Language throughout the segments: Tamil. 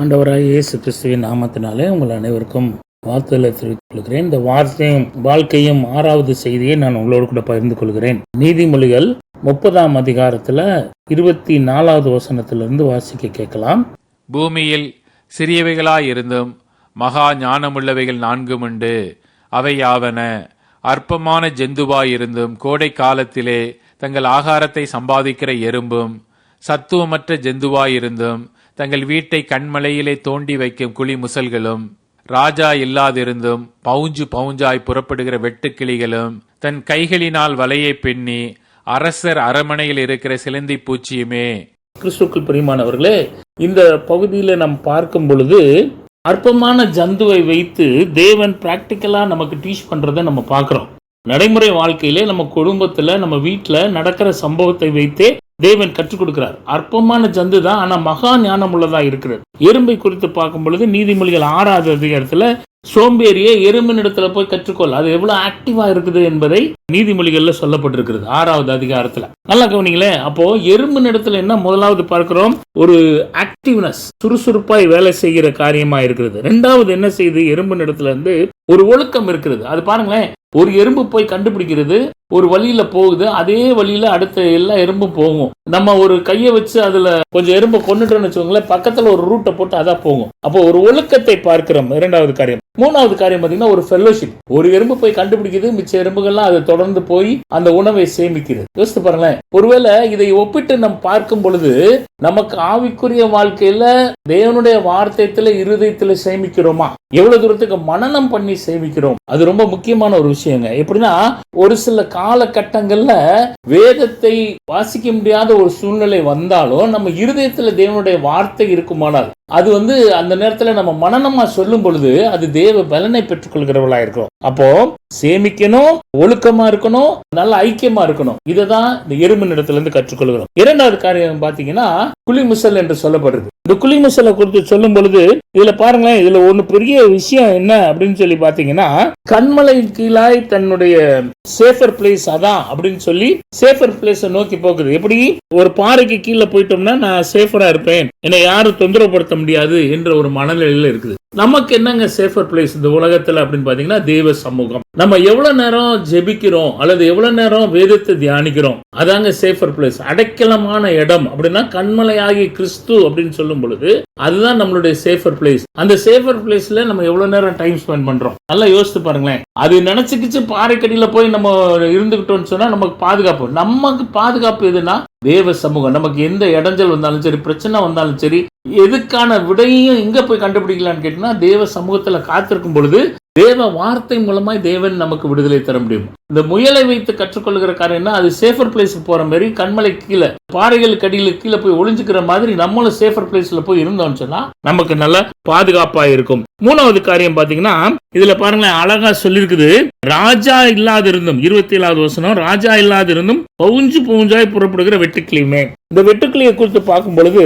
ஆண்டவராய் இயேசு கிறிஸ்துவின் நாமத்தினாலே உங்கள் அனைவருக்கும் வாழ்த்துக்களை தெரிவித்துக் கொள்கிறேன். இந்த வார்த்தையும் வாழ்க்கையும் 6வது செய்தியை நான் உங்களோடு கூட பகிர்ந்து கொள்கிறேன். நீதிமொழிகள் 30ஆம் அதிகாரத்தில் 24வது வசனத்திலிருந்து வாசிக்க கேட்கலாம். பூமியில் சிறியவைகளாயிருந்தும் மகா ஞானமுள்ளவைகள் 4 உண்டு. அவை யாவன: அற்பமான ஜந்துவாயிருந்தும் கோடை காலத்திலே தங்கள் ஆகாரத்தை சம்பாதிக்கிற எறும்பும், சத்துவமற்ற ஜந்துவாயிருந்தும் தங்கள் வீட்டை கண்மலையிலே தோண்டி வைக்கும் குழி முசல்களும், ராஜா இல்லாதிருந்தும் பவுஞ்சு பவுஞ்சாய் புறப்படுகிற வெட்டுக்கிளிகளும், தன் கைகளினால் வலையை பின்னி அரசர் அரமனையில் இருக்கிற சிலந்தி பூச்சியுமே. கிறிஸ்துவுக்குள் பிரியமானவர்களே, இந்த பகுதியில நாம் பார்க்கும் பொழுது அற்பமான ஜந்துவை வைத்து தேவன் பிராக்டிக்கலா நமக்கு டீச் பண்றதை நம்ம பார்க்கிறோம். நடைமுறை வாழ்க்கையிலே நம்ம குடும்பத்துல நம்ம வீட்டில் நடக்கிற சம்பவத்தை வைத்தே தேவன் கற்றுக் கொடுக்கிறார். அற்பமான ஜந்து தான், ஆனா மகா ஞானம் உள்ளதா இருக்கிறது. எறும்பை குறித்து பார்க்கும் பொழுது நீதிமொழிகள் 6வது அதிகாரத்துல சோம்பேறியை எறும்பின் இடத்துல போய் கற்றுக்கொள், அது எவ்வளவு ஆக்டிவா இருக்குது என்பதை நீதிமொழிகள்ல சொல்லப்பட்டிருக்கிறது 6வது அதிகாரத்துல. நல்லா கவனிங்களேன். அப்போ எறும்பின் இடத்துல என்ன முதலாவது பார்க்கிறோம்? ஒரு ஆக்டிவ்னஸ், சுறுசுறுப்பாய் வேலை செய்கிற காரியமா இருக்கிறது. 2வது என்ன செய்யுது? எறும்பின் இடத்துல இருந்து ஒரு ஒழுக்கம் இருக்கிறது. அது பாருங்களேன், ஒரு எறும்பு போய் கண்டுபிடிக்கிறது, ஒரு வழியில போகுது, அதே வழியில அடுத்த எல்லா எறும்பும் போகும். நம்ம ஒரு கையை வச்சு அதுல கொஞ்சம் எறும்பை கொண்டுட்டோம்னு வச்சுக்கோங்களேன், பக்கத்துல ஒரு ரூட்டை போட்டு அதான் போகும். அப்போ ஒரு ஒழுக்கத்தை பார்க்கிறோம். 2வது காரியம். 3வது காரியம் பார்த்தீங்கன்னா ஒரு ஃபெல்லோஷிப். ஒரு எறும்பு போய் கண்டுபிடிக்குது, மிச்ச எறும்புகள்லாம் அதை தொடர்ந்து போய் அந்த உணவை சேமிக்கிறது. யோசித்து பாருங்களேன். ஒருவேளை இதை ஒப்பிட்டு நம்ம பார்க்கும் பொழுது நமக்கு ஆவிக்குரிய வாழ்க்கையில தேவனுடைய வார்த்தையில இருதயத்துல சேமிக்கிறோமா? எவ்வளவு தூரத்துக்கு மனனம் பண்ணி சேமிக்கிறோம்? அது ரொம்ப முக்கியமான ஒரு விஷயங்க. எப்படின்னா, ஒரு சில காலகட்டங்கள்ல வேதத்தை வாசிக்க முடியாத ஒரு சூழ்நிலை வந்தாலும் நம்ம இருதயத்துல தேவனுடைய வார்த்தை இருக்குமானால் அது அந்த நேரத்துல நம்ம மனனமா சொல்லும் பொழுது அது தேவ பலனை பெற்றுக் கொள்கிறவர்களா இருக்கிறோம். அப்போ சேமிக்கணும், ஒழுக்கமா இருக்கணும், நல்ல ஐக்கியமா இருக்கணும். இததான் இந்த எறும்பின் இடத்துல இருந்து கற்றுக்கொள்கிறோம். 2வது காரியம் பாத்தீங்கன்னா குழிமுசல் என்று சொல்லப்படுறது. இந்த குழிமுசலை குறித்து சொல்லும் பொழுது இதுல பாருங்களேன், இதுல ஒண்ணு பெரிய விஷயம் என்ன அப்படின்னு சொல்லி பாத்தீங்கன்னா, கண்மலை கீழாய் தன்னுடைய சேஃபர் பிளேஸ் அதான் அப்படின்னு சொல்லி சேஃபர் பிளேஸ் நோக்கி போகுது. எப்படி? ஒரு பாறைக்கு கீழே போயிட்டோம்னா நான் சேஃபரா இருப்பேன், என்னை யாரும் தொந்தரவுப்படுத்த முடியாது என்ற ஒரு மனநிலையில இருக்குது. நமக்கு என்னங்க சேஃபர் பிளேஸ் இந்த உலகத்துல அப்படின்னு பாத்தீங்கன்னா தேவ சமூகம். நம்ம எவ்வளவு நேரம் ஜெபிக்கிறோம் அல்லது எவ்வளவு நேரம் வேதத்தை தியானிக்கிறோம், அதாங்க சேஃபர் பிளேஸ். அடைக்கலமான இடம் அப்படின்னா கண்மலையாகி கிறிஸ்து அப்படின்னு சொல்லும் பொழுது அதுதான் நம்மளுடைய சேஃபர் பிளேஸ். அந்த சேஃபர் பிளேஸ்ல நம்ம எவ்வளவு நேரம் டைம் ஸ்பெண்ட் பண்றோம்? நல்லா யோசித்து பாருங்களேன். அது நினைச்சுக்கிச்சு பாறைக்கடியில போய் நம்ம இருந்துகிட்டோம்னு சொன்னா நமக்கு பாதுகாப்பு. நமக்கு பாதுகாப்பு எதுனா தேவ சமூகம். நமக்கு எந்த இடைஞ்சல் வந்தாலும் சரி, பிரச்சனை வந்தாலும் சரி, எதுக்கான விடையும் எங்க போய் கண்டுபிடிக்கலான்னு கேட்டீங்கன்னா தேவ சமூகத்துல காத்திருக்கும் பொழுது தேவ வார்த்தை மூலமாய் தேவன் நமக்கு விடுதலை தர முடியும். இந்த முயலை வைத்து கற்றுக்கொள்கிற காரியம்னா அது சேஃபர் பிளேஸுக்கு போற மாதிரி கண்மலை கீழே பாறைகளுக்கு அடியில கீழே போய் ஒளிஞ்சுக்கிற மாதிரி நம்மளும் சேஃபர் பிளேஸ்ல போய் இருந்தோம்னு சொன்னா நமக்கு நல்ல பாதுகாப்பா இருக்கும். 3வது காரியம் பாத்தீங்கன்னா இதுல பாருங்களேன், அழகா சொல்லிருக்குது, ராஜா இல்லாதிருந்தும் 27வது வசனம், ராஜா இல்லாதிருந்தும் பவுஞ்சு பவுஞ்சாய் புறப்படுகிற வெட்டுக்கிளியுமே. இந்த வெட்டுக்கிளியை குறித்து பார்க்கும் பொழுது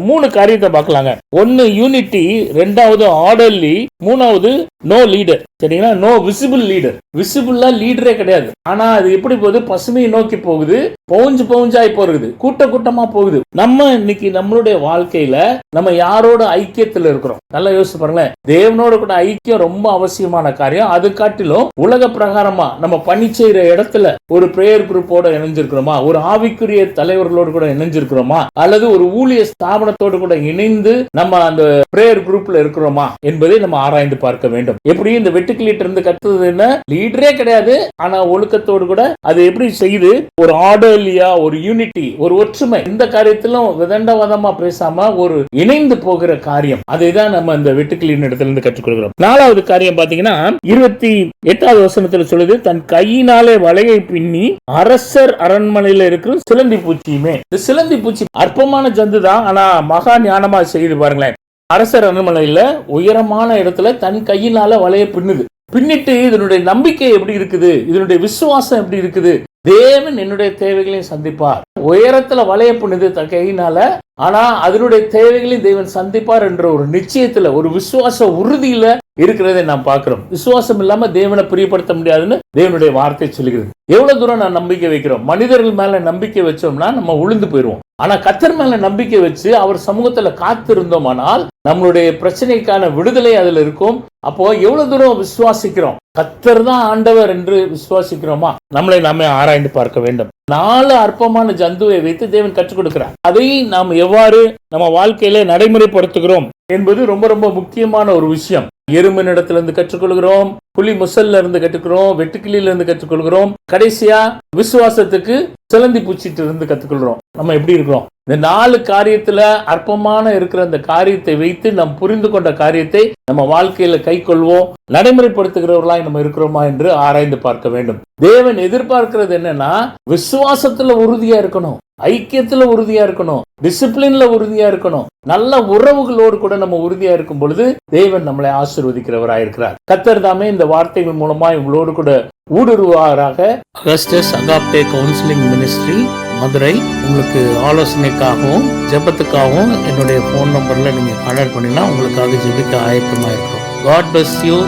3 காரியத்தை பார்க்கலாங்க. 1 யூனிட்டி, 2வது ஆர்டர்லி, 3வது நோ லீடர். சரிங்களா? No visible leader. விசிபிளா லீடரே கிடையாது. ஆனா அது எப்படி போகுது? பசுமையை நோக்கி போகுது, பவுஞ்சு பவுஞ்சாய் போகுது, கூட்ட கூட்டமா போகுது. நம்ம இன்னைக்கு நம்மளுடைய வாழ்க்கையில நம்ம யாரோட ஐக்கியத்துல இருக்கிறோம்? நல்லா யோசிச்சு பாருங்களேன். தேவனோட கூட ஐக்கியம் ரொம்ப அவசியமான காரியம். அது காட்டிலும் உலக பிரகாரமா நம்ம பணி செய்யற இடத்துல ஒரு பிரேயர் குரூப்போட இணைஞ்சிருக்கிறோமா, ஒரு ஆவிக்குரிய தலைவர்களோடு கூட இணைஞ்சிருக்கிறோமா, அல்லது ஒரு ஊழிய ஸ்தாபனத்தோடு கூட இணைந்து நம்ம அந்த பிரேயர் குரூப்ல இருக்கிறோமா என்பதை நம்ம ஆராய்ந்து பார்க்க வேண்டும். எப்படி இந்த வெட்டுக்கிளிட்டு இருந்து கத்துறது என்ன? லீடரே கிடையாது, ஆனா ஒழுக்கத்தோடு கூட அது எப்படி செய்யுது? ஒரு ஆர்டர்லியா, ஒரு யூனிட்டி, ஒரு ஒற்றுமை. இந்த காரியத்திலும் விதண்டவாதமா பேசாம ஒரு இணைந்து போகிற காரியம், அதை தான் நம்ம இந்த வெட்டுக்கிளியின் இடத்துல இருந்து கற்றுக்கொள்கிறோம். 4வது காரியம் பாத்தீங்கன்னா 28வது வசனத்துல சொல்லுது, தன் கையினாலே வலையை பின்னி அரசர் அரண்மனையில இருக்கிற சிலந்தி பூச்சியுமே. இந்த சிலந்தி பூச்சி அற்பமான ஜந்து தான், ஆனா மகா ஞானமா செய்யுது. பாருங்களேன், அரசர் அரண்மனையில உயரமான இடத்துல தன் கையினால வலையை பின்னிட்டு இதனுடைய நம்பிக்கை எப்படி இருக்குது, இதனுடைய விசுவாசம் எப்படி இருக்குது? தேவன் என்னுடைய தேவைகளையும் சந்திப்பார். உயரத்துல வலைய பின்னுது தன் கையினால, ஆனா அதனுடைய தேவைகளையும் தேவன் சந்திப்பார் என்ற ஒரு நிச்சயத்துல, ஒரு விசுவாச உறுதியில இருக்கிறதை நாம் பார்க்கிறோம். விசுவாசம் இல்லாம தேவனை பிரியப்படுத்த முடியாதுன்னு தேவனுடைய வார்த்தை சொல்லுகிறது. எவ்வளவு தூரம் நான் நம்பிக்கை வைக்கிறோம்? மனிதர்கள் மேல நம்பிக்கை வச்சோம்னா நம்ம உளுந்து போயிடுவோம். ஆனா கர்த்தர் மேல நம்பிக்கை வச்சு அவர் சமூகத்துல காத்திருந்தோமானால் நம்மளுடைய பிரச்சனைக்கான விடுதலை அதுல இருக்கும். அப்போ எவ்வளவு தூரம் விசுவாசிக்கிறோம்? கர்த்தர் தான் ஆண்டவர் என்று விசுவாசிக்கிறோமா? நம்மளை நாமே ஆராய்ந்து பார்க்க வேண்டும். 4 அற்பமான ஜந்துவை வைத்து தேவன் கற்றுக் கொடுக்கிறார். அதை நாம் எவ்வாறு நம்ம வாழ்க்கையில நடைமுறைப்படுத்துகிறோம் என்பது ரொம்ப ரொம்ப முக்கியமான ஒரு விஷயம். எறும்பின் இடத்துல இருந்து கற்றுக்கொள்கிறோம், புலி முசல்ல இருந்து கற்றுக்கிறோம், வெட்டுக்கிளியில இருந்து கற்றுக்கொள்கிறோம், கடைசியா விசுவாசத்துக்கு சிலந்தி பூச்சிட்டு இருந்து கற்றுக்கொள்கிறோம். நம்ம எப்படி இருக்கிறோம்? இந்த 4 காரியத்துல அற்பமான இருக்கிற அந்த காரியத்தை வைத்து நாம் புரிந்து கொண்ட காரியத்தை நம்ம வாழ்க்கையில கை கொள்வோம், நடைமுறைப்படுத்துகிறவர்களாய் நம்ம இருக்கிறோமா என்று ஆராய்ந்து பார்க்க வேண்டும். தேவன் எதிர்பார்க்கிறது என்னன்னா, விசுவாசத்துல உறுதியா இருக்கணும், ஐக்கியத்துல உறுதியா இருக்கணும், டிசிப்ளின்ல உறுதியா இருக்கணும். நல்ல உறவுகளோடு கூட நம்ம உறுதியா இருக்கும் பொழுது தேவன் நம்மளை ஆசீர்வதிக்கிறவராயிருக்கிறார். கர்த்தர் தாமே இந்த வார்த்தைகள் மூலமா உங்களோடு கூட ஊடுருவாராக. Augustus Agape counselling ministry, Madurai. உங்களுக்கு ஆலோசனைக்காகவும் ஜெபத்துக்காகவும் என்னுடைய போன் நம்பர்ல நீங்க கான்டாக்ட் பண்ணீங்கன்னா உங்களுக்காக ஜெபிக்க ஆயத்தமா இருக்கிறோம். God bless you.